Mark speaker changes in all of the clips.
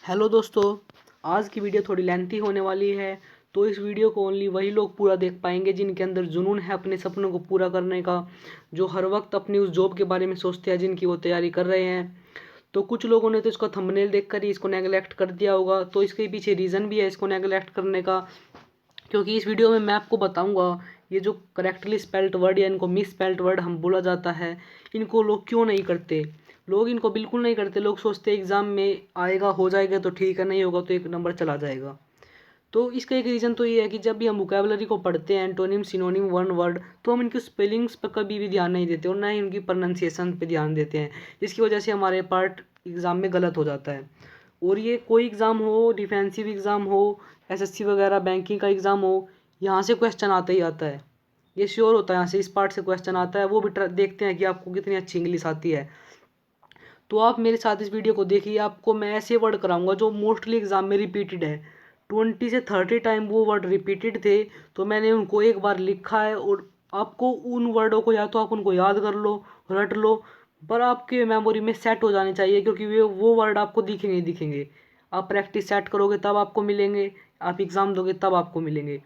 Speaker 1: Hello दोस्तों, आज की वीडियो थोड़ी लेंथी होने वाली है। तो इस वीडियो को ओनली वही लोग पूरा देख पाएंगे जिनके अंदर जुनून है अपने सपनों को पूरा करने का, जो हर वक्त अपनी उस जॉब के बारे में सोचते हैं जिनकी वो तैयारी कर रहे हैं। तो कुछ लोगों ने तो इसका थंबनेल देखकर ही इसको नेगलेक्ट कर दिया होगा, तो इसके पीछे रीज़न भी है इसको नेगलेक्ट करने का। क्योंकि इस वीडियो में मैं आपको बताऊंगा ये जो करेक्टली स्पेल्ड वर्ड या इनको मिस स्पेल्ड वर्ड हम बोला जाता है, इनको लोग क्यों नहीं करते। लोग इनको बिल्कुल नहीं करते। लोग सोचते हैं एग्ज़ाम में आएगा, हो जाएगा तो ठीक है, नहीं होगा तो एक नंबर चला जाएगा। तो इसका एक रीज़न तो ये है कि जब भी हम वोकैबुलरी को पढ़ते हैं, एंटोनिम सिनोनिम वन वर्ड, तो हम इनकी स्पेलिंग्स पर कभी भी ध्यान नहीं देते और ना ही उनकी प्रोनाउंसिएशन पे ध्यान देते हैं, जिसकी वजह से हमारे पार्ट एग्ज़ाम में गलत हो जाता है। और ये कोई एग्ज़ाम हो, डिफेंसिव एग्ज़ाम हो, एसएससी वगैरह बैंकिंग का एग्ज़ाम हो, यहाँ से क्वेश्चन आता ही आता है। ये श्योर होता है यहाँ से इस पार्ट से क्वेश्चन आता है। वो भी देखते हैं कि आपको कितनी अच्छी इंग्लिश आती है। तो आप मेरे साथ इस वीडियो को देखिए, आपको मैं ऐसे वर्ड कराऊंगा जो मोस्टली एग्जाम में रिपीटेड है। 20 से 30 टाइम वो वर्ड रिपीटेड थे, तो मैंने उनको एक बार लिखा है। और आपको उन वर्डों को या तो आप उनको याद कर लो, रट लो, पर आपके मेमोरी में सेट हो जाने चाहिए, क्योंकि वे वो वर्ड आपको दिखेंगे ही दिखेंगे। आप प्रैक्टिस सेट करोगे तब आपको मिलेंगे, आप एग्ज़ाम दोगे तब आपको मिलेंगे।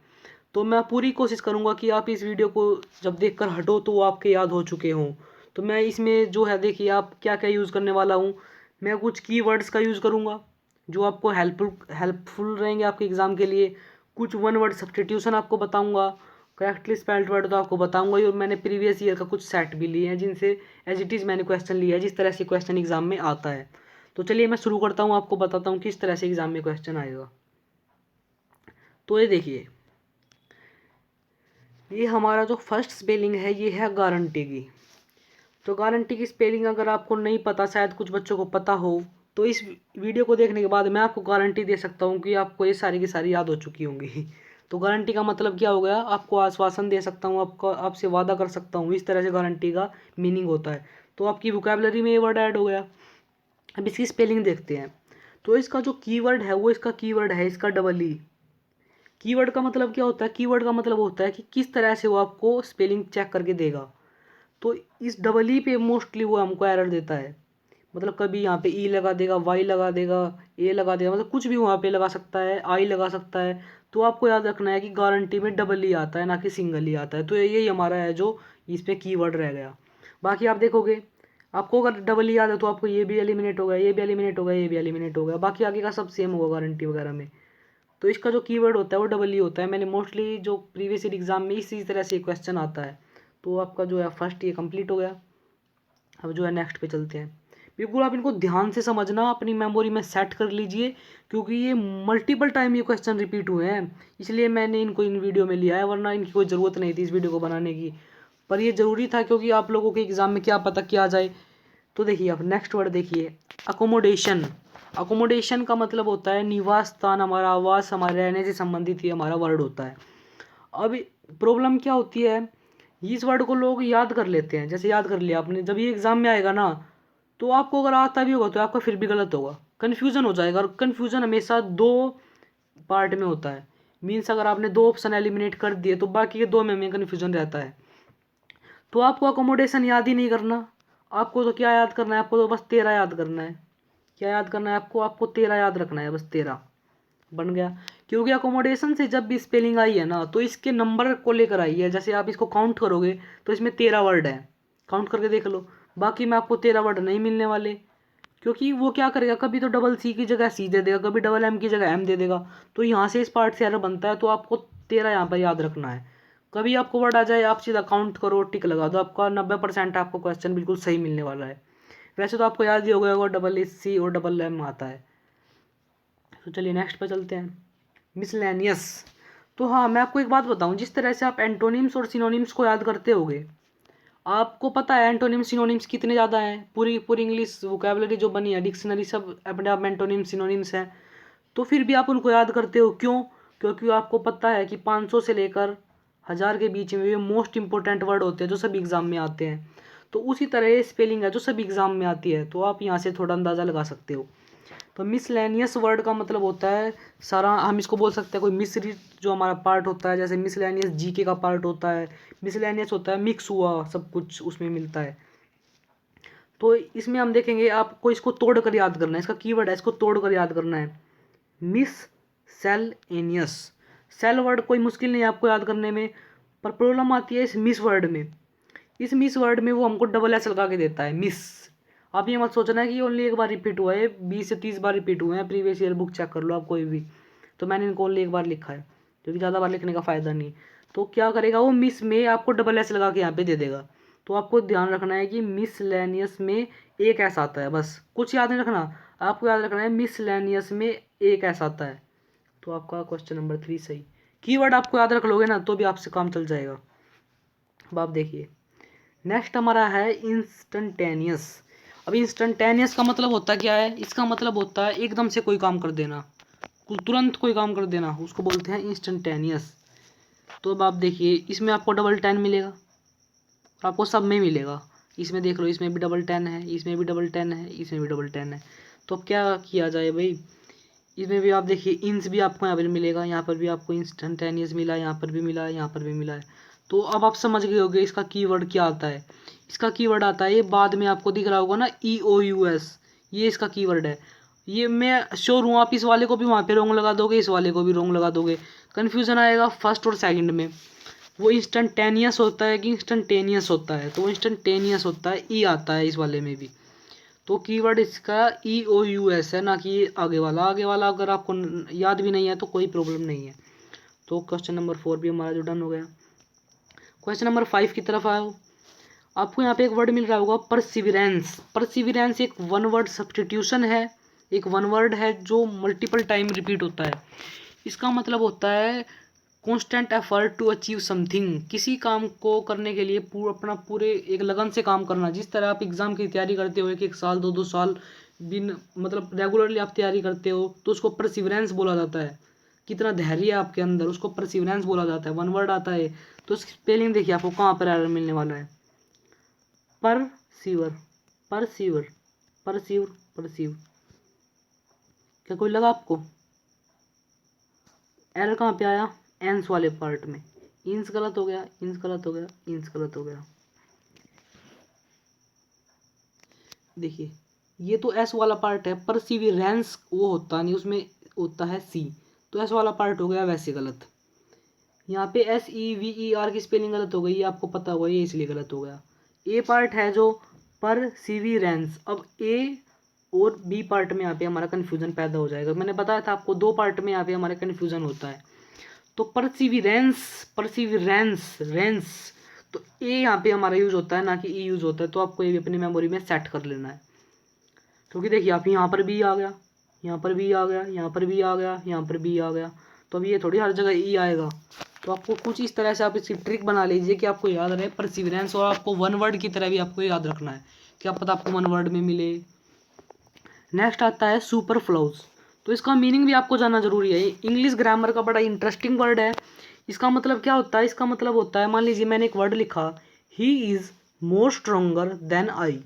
Speaker 1: तो मैं पूरी कोशिश करूँगा कि आप इस वीडियो को जब देखकर हटो तो वो आपके याद हो चुके हों। तो मैं इसमें जो है, देखिए आप क्या क्या यूज़ करने वाला हूँ। मैं कुछ कीवर्ड्स का यूज़ करूँगा जो आपको हेल्पफुल रहेंगे आपके एग्ज़ाम के लिए। कुछ वन वर्ड सब्स्टिट्यूशन आपको बताऊँगा, करेक्टली स्पेल्ड वर्ड तो आपको बताऊँगा ही। और मैंने प्रीवियस ईयर का कुछ सेट भी लिए हैं जिनसे एज इट इज़ मैंने क्वेश्चन लिया है, जिस तरह से क्वेश्चन एग्ज़ाम में आता है। तो चलिए मैं शुरू करता हूँ, आपको बताता हूँ किस तरह से एग्ज़ाम में क्वेश्चन आएगा। तो ये देखिए, ये हमारा जो फर्स्ट स्पेलिंग है ये है गारंटी की। तो गारंटी की स्पेलिंग अगर आपको नहीं पता, शायद कुछ बच्चों को पता हो, तो इस वीडियो को देखने के बाद मैं आपको गारंटी दे सकता हूँ कि आपको ये सारी की सारी याद हो चुकी होंगी। तो गारंटी का मतलब क्या हो गया, आपको आश्वासन दे सकता हूँ, आपको आपसे वादा कर सकता हूँ, इस तरह से गारंटी का मीनिंग होता है। तो आपकी वोकैबुलरी में ये वर्ड ऐड हो गया। अब इसकी स्पेलिंग देखते हैं। तो इसका जो कीवर्ड है वो इसका कीवर्ड है इसका डबल ई। कीवर्ड का मतलब क्या होता है, कीवर्ड का मतलब होता है कि किस तरह से वो आपको स्पेलिंग चेक करके देगा। तो इस डबल ई पे मोस्टली वो हमको एरर देता है। मतलब कभी यहाँ पे ई लगा देगा, वाई लगा देगा, ए लगा देगा, मतलब कुछ भी वहाँ पे लगा सकता है, आई लगा सकता है। तो आपको याद रखना है कि गारंटी में डबल ई आता है, ना कि सिंगल ई आता है। तो यही हमारा है जो इस पे कीवर्ड रह गया। बाकी आप देखोगे, आपको अगर डबल ई आता है तो आपको ये भी एलिमिनेट हो गया, ये भी एलिमिनेट हो गया, ये भी एलिमिनेट हो गया। बाकी आगे का सब सेम होगा गारंटी वगैरह में। तो इसका जो कीवर्ड होता है वो डबल ई होता है। मैंने मोस्टली जो प्रीवियस ईयर एग्जाम में इसी तरह से क्वेश्चन आता है। तो आपका जो है फर्स्ट ये कंप्लीट हो गया। अब जो है नेक्स्ट पे चलते हैं। बिल्कुल आप इनको ध्यान से समझना, अपनी मेमोरी में सेट कर लीजिए, क्योंकि ये मल्टीपल टाइम ये क्वेश्चन रिपीट हुए हैं, इसलिए मैंने इनको इन वीडियो में लिया है, वरना इनकी कोई ज़रूरत नहीं थी इस वीडियो को बनाने की। पर ये ज़रूरी था क्योंकि आप लोगों के एग्ज़ाम में क्या पता क्या आ जाए। तो देखिए आप नेक्स्ट वर्ड देखिए, अकोमोडेशन। अकोमोडेशन का मतलब होता है निवास स्थान, हमारा आवास, हमारे रहने से संबंधित ही हमारा वर्ड होता है। अब प्रॉब्लम क्या होती है, इस वर्ड को लोग याद कर लेते हैं। जैसे याद कर लिया आपने, जब ये एग्जाम में आएगा ना, तो आपको अगर आता भी होगा तो आपका फिर भी गलत होगा, कन्फ्यूजन हो जाएगा। और कन्फ्यूजन हमेशा दो पार्ट में होता है। मीन्स अगर आपने दो ऑप्शन एलिमिनेट कर दिए तो बाकी के दो में कन्फ्यूजन रहता है। तो आपको अकोमोडेशन याद ही नहीं करना। आपको तो क्या याद करना है, आपको तो बस 13 याद करना है। क्या याद करना है आपको, आपको 13 याद रखना है, बस 13 बन गया। क्योंकि अकोमोडेशन से जब भी स्पेलिंग आई है ना, तो इसके नंबर को लेकर आई है। जैसे आप इसको काउंट करोगे तो इसमें 13 वर्ड है, काउंट करके देख लो। बाकी में आपको 13 वर्ड नहीं मिलने वाले, क्योंकि वो क्या करेगा, कभी तो डबल सी की जगह सी दे देगा, कभी डबल एम की जगह एम दे देगा। तो यहाँ से इस पार्ट से एरर बनता है। तो आपको 13 यहाँ पर याद रखना है। कभी आपको वर्ड आ जाए, आप सीधा काउंट करो, टिक लगा दो, आपका 90% आपको क्वेश्चन बिल्कुल सही मिलने वाला है। वैसे तो आपको याद ही हो गया होगा, डबल एस सी और डबल एम आता है। तो चलिए नेक्स्ट पर चलते हैं, मिसलेनियस। तो हाँ, मैं आपको एक बात बताऊं, जिस तरह से आप एंटोनिम्स और सिनोनिम्स को याद करते होगे, आपको पता है एंटोनिम्स सिनोनिम्स कितने ज़्यादा हैं। पूरी पूरी इंग्लिश वोकैबुलरी जो बनी है, डिक्शनरी, सब अपने आप में एंटोनिम्स सिनोनिम्स हैं। तो फिर भी आप उनको याद करते हो, क्यों? क्योंकि आपको पता है कि 500 से लेकर 1000 के बीच में ये मोस्ट इंपॉर्टेंट वर्ड होते हैं जो सभी एग्ज़ाम में आते हैं। तो उसी तरह ये स्पेलिंग है जो सभी एग्ज़ाम में आती है। तो आप यहाँ से थोड़ा अंदाज़ा लगा सकते हो। तो मिसलेनियस वर्ड का मतलब होता है सारा, हम इसको बोल सकते हैं कोई मिश्रित जो हमारा पार्ट होता है। जैसे मिसलेनियस जीके का पार्ट होता है, मिसलेनियस होता है मिक्स हुआ सब कुछ उसमें मिलता है। तो इसमें हम देखेंगे आपको इसको तोड़ कर याद करना है, इसका कीवर्ड है, इसको तोड़ कर याद करना है, मिससेलेनियस। सेल वर्ड कोई मुश्किल नहीं है आपको याद करने में, पर प्रॉब्लम आती है इस मिस वर्ड में। इस मिस वर्ड में वो हमको डबल एस लगा के देता है, मिस। आप ये मत सोचना है कि ओनली एक बार रिपीट हुआ है, 20 से 30 बार रिपीट हुए हैं, प्रीवियस ईयर बुक चेक कर लो आप कोई भी। तो मैंने इनको ओनली एक बार लिखा है, क्योंकि ज़्यादा बार लिखने का फ़ायदा नहीं। तो क्या करेगा वो, मिस में आपको डबल एस लगा के यहाँ पे दे देगा। तो आपको ध्यान रखना है कि मिसलेनियस में एक ऐसा आता है, बस कुछ याद नहीं रखना, आपको याद रखना है मिसलेनियस में एक ऐसा आता है। तो आपका क्वेश्चन नंबर 3 सही। कीवर्ड आपको याद रख लोगे ना तो भी आपसे काम चल जाएगा। अब आप देखिए नेक्स्ट हमारा है इंस्टेंटेनियस। अब इंस्टेंटेनियस का मतलब होता क्या है, इसका मतलब होता है एकदम से कोई काम कर देना, तुरंत कोई काम कर देना, उसको बोलते हैं इंस्टेंटेनियस। तो अब आप देखिए इसमें आपको डबल 10 मिलेगा, आपको सब में मिलेगा। इसमें देख लो, इसमें भी डबल 10 है, इसमें भी डबल 10 है, इसमें भी डबल 10 है। तो अब क्या किया जाए भाई, इसमें भी आप देखिए इंस भी आपको यहाँ पर मिलेगा, यहाँ पर भी आपको इंस्टेंटेनियस मिला, यहाँ पर भी मिला, यहाँ पर भी मिला है। तो अब आप समझ गए होंगे इसका कीवर्ड क्या आता है। इसका कीवर्ड आता है, ये बाद में आपको दिख रहा होगा ना EOUS, ये इसका कीवर्ड है। ये मैं श्योर हूँ आप इस वाले को भी वहाँ पे रोंग लगा दोगे, इस वाले को भी रोंग लगा दोगे, कन्फ्यूजन आएगा फर्स्ट और सेकंड में। वो इंस्टेंटेनियस होता है कि इंस्टेंटेनियस होता है, तो वो इंस्टेंटेनियस होता है, ई आता है इस वाले में भी। तो कीवर्ड इसका EOUS है, ना कि आगे वाला। आगे वाला अगर आपको याद भी नहीं है तो कोई प्रॉब्लम नहीं है। तो क्वेश्चन नंबर 4 भी हमारा जो डन हो गया। क्वेश्चन नंबर 5 की तरफ आओ। आपको यहाँ पे एक वर्ड मिल रहा होगा परसिविरेंस। परसिविरेंस एक वन वर्ड सब्सटीट्यूशन है, एक वन वर्ड है जो मल्टीपल टाइम रिपीट होता है। इसका मतलब होता है constant effort to achieve something, किसी काम को करने के लिए अपना पूरे एक लगन से काम करना। जिस तरह आप एग्ज़ाम की तैयारी करते हो, एक साल 2 साल बिन मतलब रेगुलरली आप तैयारी करते हो, तो उसको परसिवरेंस बोला जाता है। कितना धैर्य है आपके अंदर, उसको परसिवरेंस बोला जाता है। वन वर्ड आता है, तो उसकी स्पेलिंग देखिए आपको कहाँ पर एरर मिलने वाला है, परसीवर, परसीवर, परसीव, परसीव। क्या कोई लगा आपको एरर कहाँ पे आया, एंस वाले पार्ट में। इंस गलत हो गया, इंस गलत हो गया, इंस गलत हो गया। देखिए ये तो एस वाला पार्ट है, परसिविरेंस वो होता नहीं, उसमें होता है सी, तो एस वाला पार्ट हो गया वैसे गलत। यहाँ पे SEVER की स्पेलिंग गलत हो गई, ये आपको पता होगा, ये इसलिए गलत हो गया। ए पार्ट है जो परसिविरेंस। अब ए और बी पार्ट में यहाँ पे हमारा कन्फ्यूजन पैदा हो जाएगा। मैंने बताया था आपको 2 पार्ट में यहाँ पे हमारा कन्फ्यूजन होता है। तो परसिविरेंस, परसिविरेंस, रेंस, तो ए यहाँ पे हमारा यूज होता है, ना कि ई यूज होता है। तो आपको ये भी अपनी मेमोरी में सेट कर लेना है, क्योंकि देखिए आप यहाँ पर भी आ गया, यहाँ पर भी आ गया, यहाँ पर भी आ गया, यहाँ पर भी आ गया, तो अब ये थोड़ी हर जगह ई आएगा। तो आपको कुछ इस तरह से आप इसकी ट्रिक बना लीजिए कि आपको याद रहे परसिवरेंस, और आपको वन वर्ड की तरह भी आपको याद रखना है, क्या पता आपको वन वर्ड में मिले। नेक्स्ट आता है सुपर फ्लोज। तो इसका मीनिंग भी आपको जानना जरूरी है। इंग्लिश ग्रामर का बड़ा इंटरेस्टिंग वर्ड है। इसका मतलब क्या होता है, इसका मतलब होता है, मान लीजिए मैंने एक वर्ड लिखा, he is more stronger than I.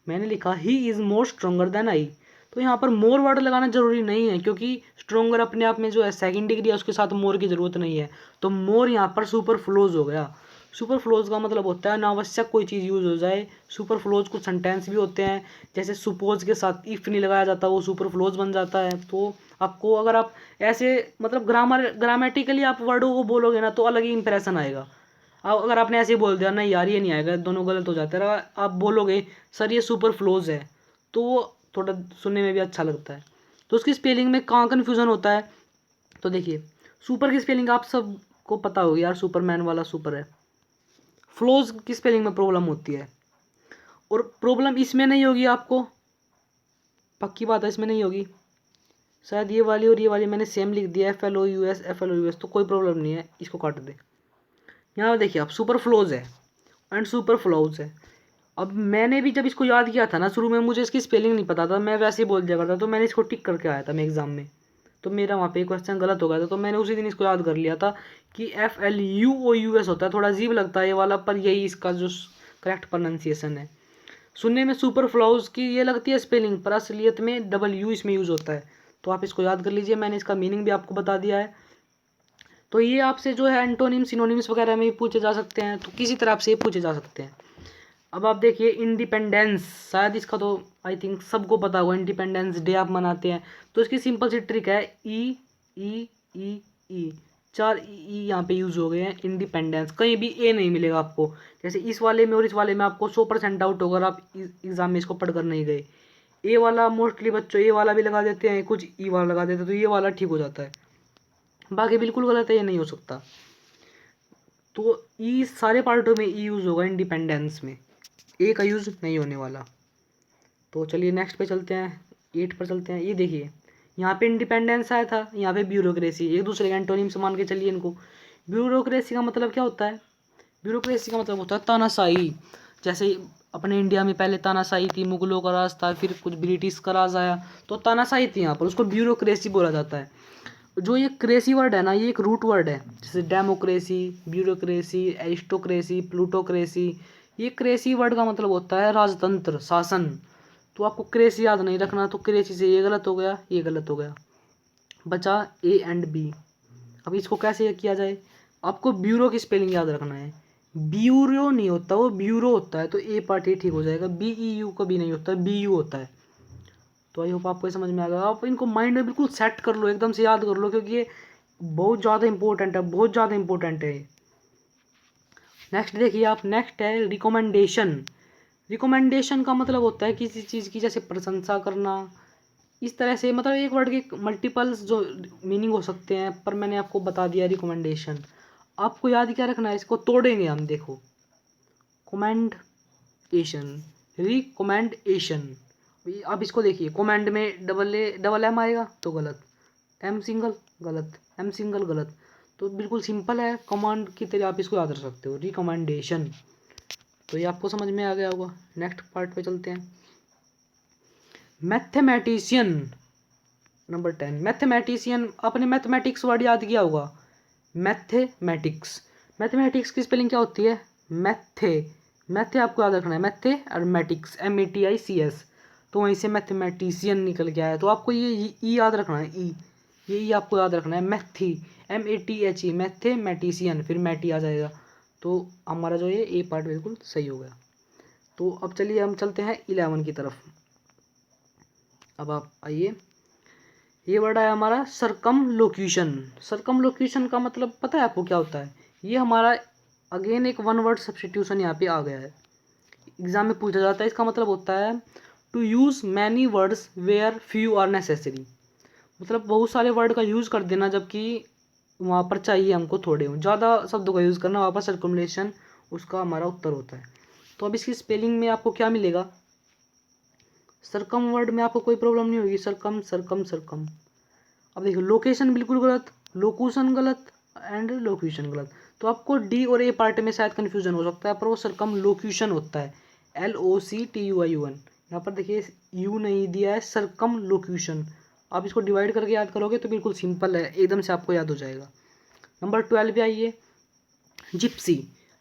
Speaker 1: मैंने लिखा he is more stronger than I, तो यहाँ पर मोर वर्ड लगाना जरूरी नहीं है, क्योंकि स्ट्रोंगर अपने आप में जो है सेकंड डिग्री है, उसके साथ मोर की ज़रूरत नहीं है। तो मोर यहाँ पर सुपर फ्लोज हो गया। सुपर फ्लोज का मतलब होता है अनावश्यक कोई चीज़ यूज हो जाए। सुपर फ्लोज कुछ सेंटेंस भी होते हैं, जैसे सुपोज के साथ इफ़ नहीं लगाया जाता, वो सुपर फ्लोज बन जाता है। तो आपको अगर आप ऐसे मतलब ग्रामेटिकली आप वर्डों को बोलोगे ना तो अलग ही इंप्रेशन आएगा। अब अगर आपने ऐसे ही बोल दिया, नहीं यार ये नहीं आएगा, दोनों गलत हो जाते हैं, आप बोलोगे सर ये सुपर फ्लोज है, तो वो थोड़ा सुनने में भी अच्छा लगता है। तो उसकी स्पेलिंग में कहाँ कन्फ्यूज़न होता है, तो देखिए सुपर की स्पेलिंग आप सबको पता होगी यार, सुपरमैन वाला सुपर है। फ्लोज की स्पेलिंग में प्रॉब्लम होती है, और प्रॉब्लम इसमें नहीं होगी आपको, पक्की बात है इसमें नहीं होगी। शायद ये वाली और ये वाली मैंने सेम लिख दिया, FLOUS FLOUS, तो कोई प्रॉब्लम नहीं है, इसको काट दे। यहाँ देखिए आप सुपर फ्लोज है एंड सुपर फ्लोज है। अब मैंने भी जब इसको याद किया था ना, शुरू में मुझे इसकी स्पेलिंग नहीं पता था, मैं वैसे ही बोल दिया करता, तो मैंने इसको टिक करके आया था मैं एग्ज़ाम में, तो मेरा वहाँ पे क्वेश्चन गलत हो गया था, तो मैंने उसी दिन इसको याद कर लिया था कि FLUOUS होता है। थोड़ा अजीब लगता है ये वाला, पर यही इसका जो करेक्ट प्रोनाउंसिएशन है। सुनने में सुपर फ्लोज की ये लगती है स्पेलिंग, पर असलियत में W इसमें यूज़ होता है। तो आप इसको याद कर लीजिए, मैंने इसका मीनिंग भी आपको बता दिया है। तो ये आपसे जो है एंटोनिम सिनोनिम्स वगैरह में भी पूछे जा सकते हैं, तो किसी तरह आपसे ये पूछे जा सकते हैं। अब आप देखिए इंडिपेंडेंस, शायद इसका तो आई थिंक सबको पता होगा, इंडिपेंडेंस डे आप मनाते हैं। तो इसकी सिंपल सी ट्रिक है, ई ई ई ई, 4 ई यहाँ पे यूज हो गए हैं। इंडिपेंडेंस, कहीं भी ए नहीं मिलेगा आपको। जैसे इस वाले में और इस वाले में आपको 100% डाउट होगा, आप एग्जाम में इसको पढ़कर नहीं गए। ए वाला मोस्टली बच्चों ए वाला भी लगा देते हैं, कुछ ई वाला लगा देते हैं, तो ये वाला ठीक हो जाता है। बाकी बिल्कुल गलत है, ये नहीं हो सकता। तो ई सारे पार्टों में ई यूज होगा, इंडिपेंडेंस में ए का यूज नहीं होने वाला। तो चलिए नेक्स्ट पे चलते हैं, 8 पर चलते हैं। ये देखिए यहाँ पे इंडिपेंडेंस आया था, यहाँ पे ब्यूरोक्रेसी, एक दूसरे के एंटोनिम से मान के चलिए इनको। ब्यूरोक्रेसी का मतलब क्या होता है? ब्यूरोक्रेसी का मतलब होता है तानाशाही। जैसे अपने इंडिया में पहले तानाशाही थी, मुगलों का राज था, फिर कुछ ब्रिटिश का राज आया, तो तानाशाही थी यहाँ पर, उसको ब्यूरोक्रेसी बोला जाता है। जो ये क्रेसी वर्ड है ना, ये एक रूट वर्ड है, जैसे डेमोक्रेसी, ब्यूरोक्रेसी, एरिस्टोक्रेसी, प्लूटोक्रेसी। ये क्रेसी वर्ड का मतलब होता है राजतंत्र, शासन। तो आपको क्रेसी याद नहीं रखना, तो क्रेसी से ये गलत हो गया, ये गलत हो गया, बचा ए एंड बी। अब इसको कैसे किया जाए? आपको ब्यूरो की स्पेलिंग याद रखना है, ब्यूरो नहीं होता, वो ब्यूरो होता है, तो ए पार्ट ही ठीक हो जाएगा। बी ई यू कभी नहीं होता, बी यू होता है। तो आई होप आपको ये समझ में आ गया। आप इनको माइंड में बिल्कुल सेट कर लो, एकदम से याद कर लो, क्योंकि ये बहुत ज़्यादा इंपॉर्टेंट है, बहुत ज़्यादा इंपॉर्टेंट है। नेक्स्ट देखिए आप, नेक्स्ट है रिकमेंडेशन। रिकमेंडेशन का मतलब होता है किसी चीज़ की जैसे प्रशंसा करना, इस तरह से। मतलब एक वर्ड के मल्टीपल्स जो मीनिंग हो सकते हैं, पर मैंने आपको बता दिया रिकमेंडेशन। आपको याद क्या रखना है, इसको तोड़ेंगे हम, देखो, कमेंडेशन, रिकमेंडेशन। अब इसको देखिए, कमेंड में डबल एम आएगा तो गलत, एम सिंगल गलत, एम सिंगल गलत। तो बिल्कुल सिंपल है, कमांड की तरह आप इसको याद रख सकते हो, रिकमेंडेशन। तो ये आपको समझ में आ गया होगा। नेक्स्ट पार्ट पे चलते हैं, मैथमेटिशियन। Number 10, mathematician. आपने मैथमेटिक्स वर्ड याद किया होगा, मैथमेटिक्स। मैथमेटिक्स की स्पेलिंग क्या होती है? मैथे। मैथे आपको याद रखना है, मैथे और मैटिक्स, METICS। तो वहीं से मैथमेटिशियन निकल के आया, तो आपको ये ई याद रखना है, ई, ये ई आपको याद रखना है, मैथी, MATHE, मैथमेटिशियन, फिर मैटी आ जाएगा। तो हमारा जो ये ए पार्ट बिल्कुल सही हो गया। तो अब चलिए हम चलते हैं 11 की तरफ। अब आप आइए, ये वर्ड है हमारा सरकमलोक्यूशन। सरकमलोक्यूशन का मतलब पता है आपको क्या होता है? ये हमारा अगेन एक वन वर्ड सब्स्टिट्यूशन यहाँ पे आ गया है, एग्जाम में पूछा जाता है। इसका मतलब होता है to use many words where few are necessary. मतलब बहुत सारे वर्ड का यूज़ कर देना जबकि वहाँ पर चाहिए हमको थोड़े हों, ज़्यादा शब्दों का यूज़ करना, वहाँ पर सर्कुमुलेशन उसका हमारा उत्तर होता है। तो अब इसकी स्पेलिंग में आपको क्या मिलेगा? सरकम वर्ड में आपको कोई प्रॉब्लम नहीं होगी, सरकम सरकम सरकम। अब देखिए, लोकेशन बिल्कुल गलत, लोकूशन गलत एंड लोक्यूशन गलत। तो आपको डी और ए पार्ट में शायद कन्फ्यूजन हो सकता है, पर वो सरकम लोक्यूशन होता है, LOCTUION। यहाँ पर देखिए यू नहीं दिया है, सरकम लोक्यूशन। आप इसको डिवाइड करके याद करोगे तो बिल्कुल सिंपल है, एकदम से आपको याद हो जाएगा। नंबर 12 पे आइए, जिप्सी।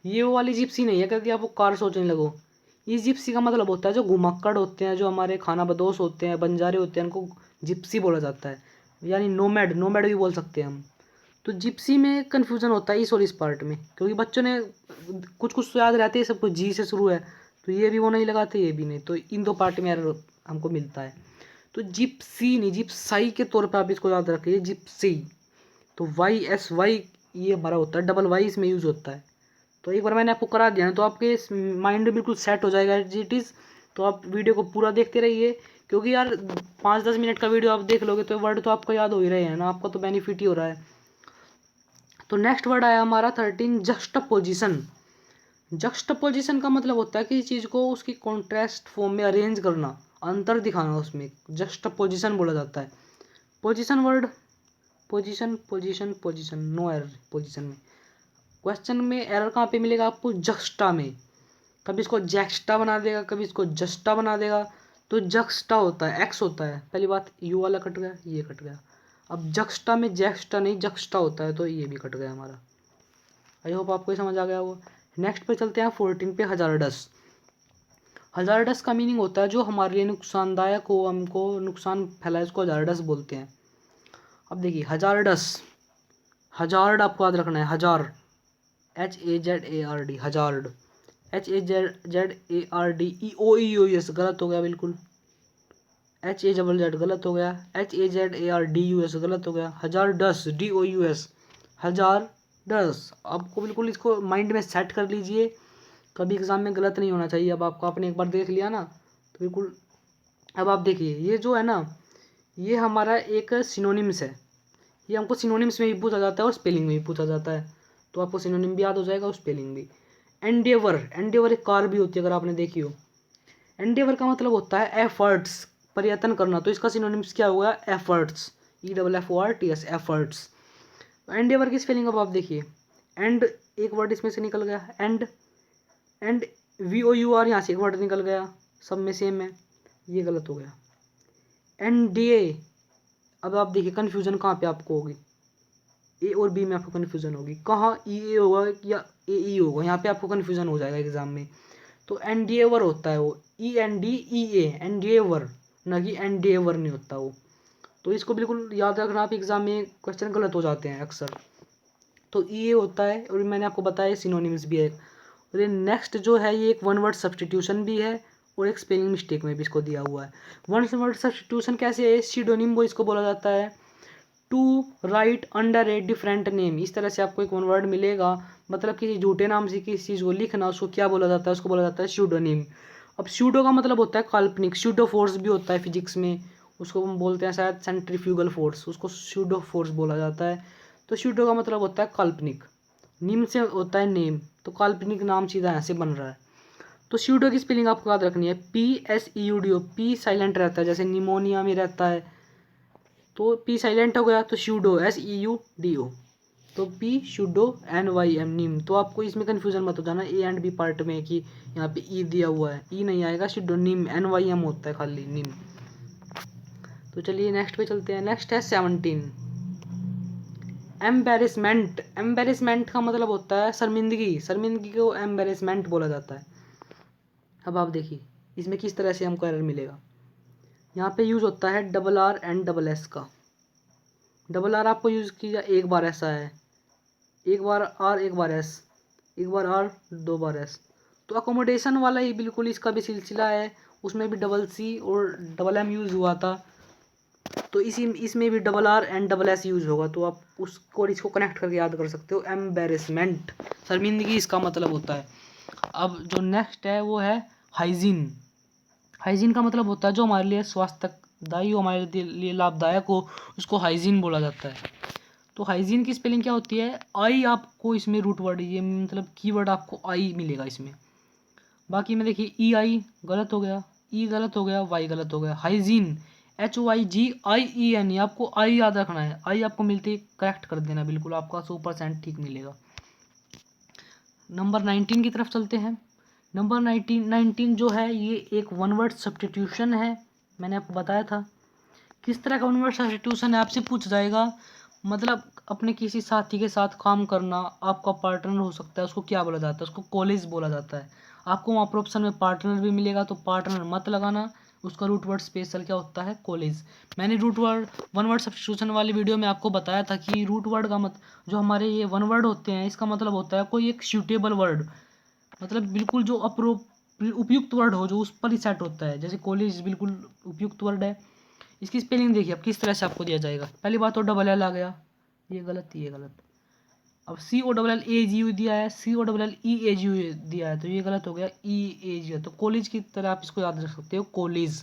Speaker 1: ये वो वाली जिप्सी नहीं है कहती आपको कार सोचने लगो। इस जिप्सी का मतलब होता है जो घुमक्कड़ होते हैं, जो हमारे खाना बदोश होते हैं, बंजारे होते हैं, उनको जिप्सी बोला जाता है, यानी नोमैड, नोमैड भी बोल सकते हैं हम। तो जिप्सी में कन्फ्यूजन होता है इस और इस पार्ट में, क्योंकि बच्चों ने कुछ कुछ तो याद रहते हैं, सब कुछ जी से शुरू है, तो ये भी वो नहीं लगाते, ये भी नहीं, तो इन दो पार्ट में एरर हमको मिलता है। तो जिप्सी नहीं, जिप्साई के तौर पर आप इसको याद रखिए, जिप्सी। तो YSY ये हमारा होता है, डबल वाई इसमें यूज़ होता है। तो एक बार मैंने आपको करा दिया ना, तो आपके माइंड में बिल्कुल सेट हो जाएगा एज इट इज़। तो आप वीडियो को पूरा देखते रहिए, क्योंकि यार 5-10 मिनट का वीडियो आप देख लोगे तो वर्ड तो आपको याद हो ही रहे हैं ना, आपका तो बेनिफिट ही हो रहा है। तो नेक्स्ट वर्ड आया हमारा 13, जस्टपोजिशन। जस्टपोजिशन का मतलब होता है किसी चीज़ को उसकी कॉन्ट्रास्ट फॉर्म में अरेंज करना, अंतर दिखाना, उसमें जस्टपोजिशन बोला जाता है। Position word, position position position, no error position में। क्वेश्चन में एरर कहाँ पे मिलेगा आपको? जक्स्टा में। कभी इसको जैक्स्टा बना देगा, कभी इसको जस्टा बना देगा। तो जक्स्टा होता है, एक्स होता है, पहली बात, यू वाला कट गया, ये कट गया। अब जक्स्टा में जैक्स्टा नहीं, जक्स्टा होता है, तो ये भी कट गया हमारा। आई होप आपको ये समझ आ गया होगा। नेक्स्ट पे चलते हैं 14 पे, हजारडस। हजारडस का मीनिंग होता है जो हमारे लिए नुकसानदायक हो, हमको नुकसान फैलाए, उसको हजारडस बोलते हैं। अब देखिए हजारडस, हजार्ड आपको याद रखना है, हजार, HAZARD, हजार्ड। HAZZARDEOUS गलत हो गया बिल्कुल। HAZZ गलत हो गया। HAZARDUS गलत हो गया। Hazardous DOUS hazardous. आपको बिल्कुल इसको माइंड में सेट कर लीजिए, कभी एग्जाम में गलत नहीं होना चाहिए। अब आपको आपने एक बार देख लिया ना तो बिल्कुल। अब आप देखिए ये जो है ना, ये हमारा एक सिनोनिम्स है। ये हमको सिनोनिम्स में भी पूछा जाता है और स्पेलिंग में भी पूछा जाता है, तो आपको सिनोनिम भी याद हो जाएगा और स्पेलिंग भी। एंडेवर, एंडेवर एक कार भी होती है अगर आपने देखी हो। एंडेवर का मतलब होता है एफर्ट्स, प्रयत्न करना, तो इसका सिनोनिम्स क्या होगा? Efforts, EFFORTS efforts. एंडेवर की स्पेलिंग अब आप देखिए, एंड एक वर्ड इसमें से निकल गया, एंड VOUR यहाँ से एक वर्ड निकल गया, सब में सेम है, ये गलत हो गया। NDA, अब आप देखिए कन्फ्यूजन कहाँ पे आपको होगी, ए और बी में आपको कन्फ्यूजन होगी, कहाँ EA होगा या AE होगा, यहाँ पे आपको कन्फ्यूजन हो जाएगा एग्जाम में। तो एंडेवर होता है वो, ENDEA एंडेवर, ना कि एंडेवर नहीं होता वो। तो इसको बिल्कुल याद रखना, आप एग्जाम में क्वेश्चन गलत हो जाते हैं अक्सर। तो ये होता है, और मैंने आपको बताया सिनोनिम्स भी है। और ये नेक्स्ट जो है ये एक वन वर्ड सब्सटीट्यूशन भी है और एक स्पेलिंग मिस्टेक में भी इसको दिया हुआ है। वन वर्ड सब्सटीट्यूशन कैसे है? सीडोनिम वो इसको बोला जाता है, to write under a different name. इस तरह से आपको एक वन वर्ड मिलेगा, मतलब किसी झूठे नाम से किसी चीज़ को लिखना, उसको क्या बोला जाता है? उसको बोला जाता है स्यूडोनिम। अब स्यूडो का मतलब होता है काल्पनिक, स्यूडो फोर्स भी होता है फिजिक्स में, उसको हम बोलते हैं शायद सेंट्रीफ्यूगल फोर्स, उसको स्यूडो फोर्स बोला जाता है। तो स्यूडो का मतलब होता है काल्पनिक, निम से होता है नेम, तो काल्पनिक नाम सीधा यहाँ से बन रहा है। तो स्यूडो की स्पेलिंग आपको याद रखनी है, PSEUDO, पी साइलेंट रहता है जैसे निमोनिया में रहता है, तो पी साइलेंट हो गया, तो स्यूडो SEUDO, तो पी स्यूडो NYM निम। तो आपको इसमें कन्फ्यूजन मत हो जाना ए एंड बी पार्ट में कि यहाँ पे ई दिया हुआ है, ई नहीं आएगा, स्यूडो निम NYM होता है खाली निम। तो चलिए नेक्स्ट पे चलते हैं। नेक्स्ट है 17, एम्बेरसमेंट। एम्बेरसमेंट का मतलब होता है शर्मिंदगी, शर्मिंदगी को एम्बेरसमेंट बोला जाता है। अब आप देखिए इसमें किस तरह से हमको एरर मिलेगा। यहाँ पे यूज़ होता है RR एंड SS का। RR आपको यूज़ किया एक बार, ऐसा है एक बार R एक बार S, एक बार R दो बार S। तो अकोमोडेशन वाला ही बिल्कुल इसका भी सिलसिला है, उसमें भी CC और MM यूज़ हुआ था, तो इसमें भी RR एंड SS यूज़ होगा, तो आप उसको और इसको कनेक्ट करके याद कर सकते हो। एम्बेरसमेंट, शर्मिंदगी इसका मतलब होता है। अब जो नेक्स्ट है वो है हाइजीन। हाइजीन का मतलब होता है जो हमारे लिए स्वास्थ्यदायी हो, हमारे लिए लाभदायक हो, उसको हाइजीन बोला जाता है। तो हाइजीन की स्पेलिंग क्या होती है? आई आपको इसमें रूट वर्ड, ये मतलब कीवर्ड आपको आई मिलेगा इसमें। बाकी में देखिए EI गलत हो गया, E गलत हो गया, Y गलत हो गया। हाइजीन HYGIEN, आपको आई याद रखना है, आई आपको मिलती है करेक्ट कर देना, बिल्कुल आपका 100% ठीक मिलेगा। नंबर 19 की तरफ चलते हैं। नंबर 19 जो है ये एक वन वर्ड सब्स्टिट्यूशन है, मैंने आपको बताया था। किस तरह का वन वर्ड सब्स्टिट्यूशन है आपसे पूछ जाएगा, मतलब अपने किसी साथी के साथ काम करना, आपका पार्टनर हो सकता है, उसको क्या बोला जाता है? उसको कॉलेज बोला जाता है। आपको वहाँ पर ऑप्शन में पार्टनर भी मिलेगा, तो पार्टनर मत लगाना, उसका रूट वर्ड स्पेशल क्या होता है? कॉलेज। मैंने root word one word substitution वाली वीडियो में आपको बताया था कि रूट वर्ड का जो हमारे ये वन वर्ड होते हैं इसका मतलब होता है कोई एक सूटेबल वर्ड, मतलब बिल्कुल जो उपयुक्त वर्ड हो, जो उस पर ही सेट होता है। जैसे कॉलेज बिल्कुल उपयुक्त वर्ड है। इसकी स्पेलिंग देखिए अब किस तरह से आपको दिया जाएगा। पहली बात तो DL आ गया, ये गलत, ये गलत। अब COLLAGU दिया है, COLLEAGU दिया है, तो ये गलत हो गया, EAG। तो कॉलेज की तरह आप इसको याद रख सकते हो, कॉलेज।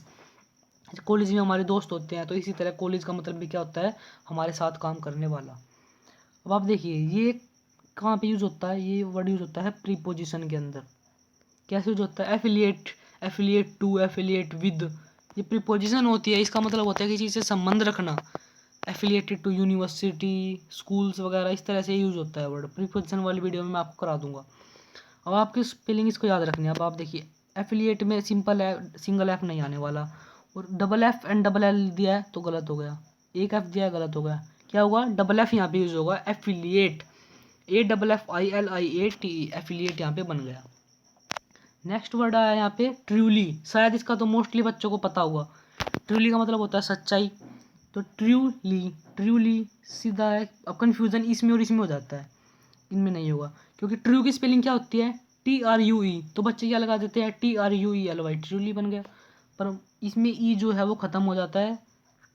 Speaker 1: कॉलेज में हमारे दोस्त होते हैं, तो इसी तरह कॉलेज का मतलब भी क्या होता है? हमारे साथ काम करने वाला। अब आप देखिए ये कहाँ पे यूज़ होता है? ये वर्ड यूज़ होता है प्रीपोजिशन के अंदर। कैसे यूज होता है? Affiliate, affiliate to, affiliate with, ये प्रीपोजिशन होती है, इसका मतलब होता है किसी चीज़ से संबंध रखना। एफिलिएटेड टू यूनिवर्सिटी, स्कूल्स वगैरह, इस तरह से यूज़ होता है वर्ड। प्रीपोजिशन वाली वीडियो में मैं आपको करा दूंगा। अब आपकी स्पेलिंग इसको याद रखनी है। अब आप देखिए एफिलिएट में सिंपल है, सिंगल एफ नहीं आने वाला, और DF एंड LL दिया है तो गलत हो गया, एक एफ दिया है गलत हो गया। क्या होगा? DF यहाँ पे यूज़ होगा, एफिलिएट, AFFILIATE, एफिलिएट यहाँ पे बन गया। नेक्स्ट वर्ड आया यहाँ पे ट्रूली, शायद इसका तो मोस्टली बच्चों को पता होगा। ट्रूली का मतलब होता है सच्चाई, तो ट्रूली, ट्रूली सीधा है। अब कन्फ्यूज़न इसमें और इसमें हो जाता है, इनमें नहीं होगा, क्योंकि ट्रू की स्पेलिंग क्या होती है? TRUE, तो बच्चे क्या लगा देते हैं TRUELY, ट्रूली बन गया, पर इसमें ई जो है वो ख़त्म हो जाता है,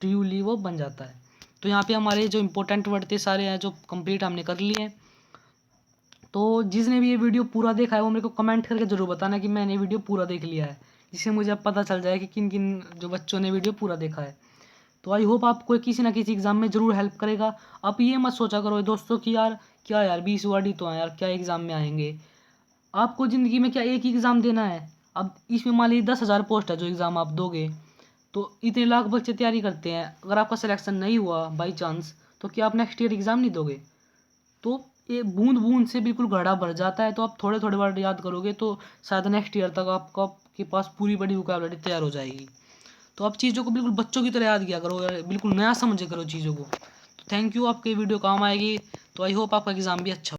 Speaker 1: ट्रूली वो बन जाता है। तो यहाँ पे हमारे जो इंपॉर्टेंट वर्ड थे सारे हैं जो कंप्लीट हमने कर लिए हैं। तो जिसने भी ये वीडियो पूरा देखा है वो मेरे को कमेंट करके ज़रूर बताना कि मैंने वीडियो पूरा देख लिया है, जिससे मुझे अब पता चल जाए कि किन किन जो बच्चों ने वीडियो पूरा देखा है। तो आई होप आपको किसी ना किसी एग्ज़ाम में ज़रूर हेल्प करेगा। आप ये मत सोचा करो दोस्तों कि यार क्या यार 20 वर्ड ही तो हैं यार, क्या एग्ज़ाम में आएंगे। आपको ज़िंदगी में क्या एक ही एग्ज़ाम देना है? अब इसमें मान लीजिए 10,000 पोस्ट है जो एग्ज़ाम आप दोगे, तो इतने लाख बच्चे तैयारी करते हैं, अगर आपका सिलेक्शन नहीं हुआ बाई चांस, तो क्या आप नेक्स्ट ईयर एग्ज़ाम नहीं दोगे? तो ये बूंद बूंद से बिल्कुल घड़ा भर जाता है, तो आप थोड़े थोड़े वर्ड याद करोगे तो शायद नेक्स्ट ईयर तक आपका के पास पूरी बड़ी वोकैबुलरी तैयार हो जाएगी। तो आप चीज़ों को बिल्कुल बच्चों की तरह याद किया करो, बिल्कुल नया समझे करो चीज़ों को। तो थैंक यू, आपके वीडियो काम आएगी। तो आई होप आपका एग्ज़ाम भी अच्छा हो।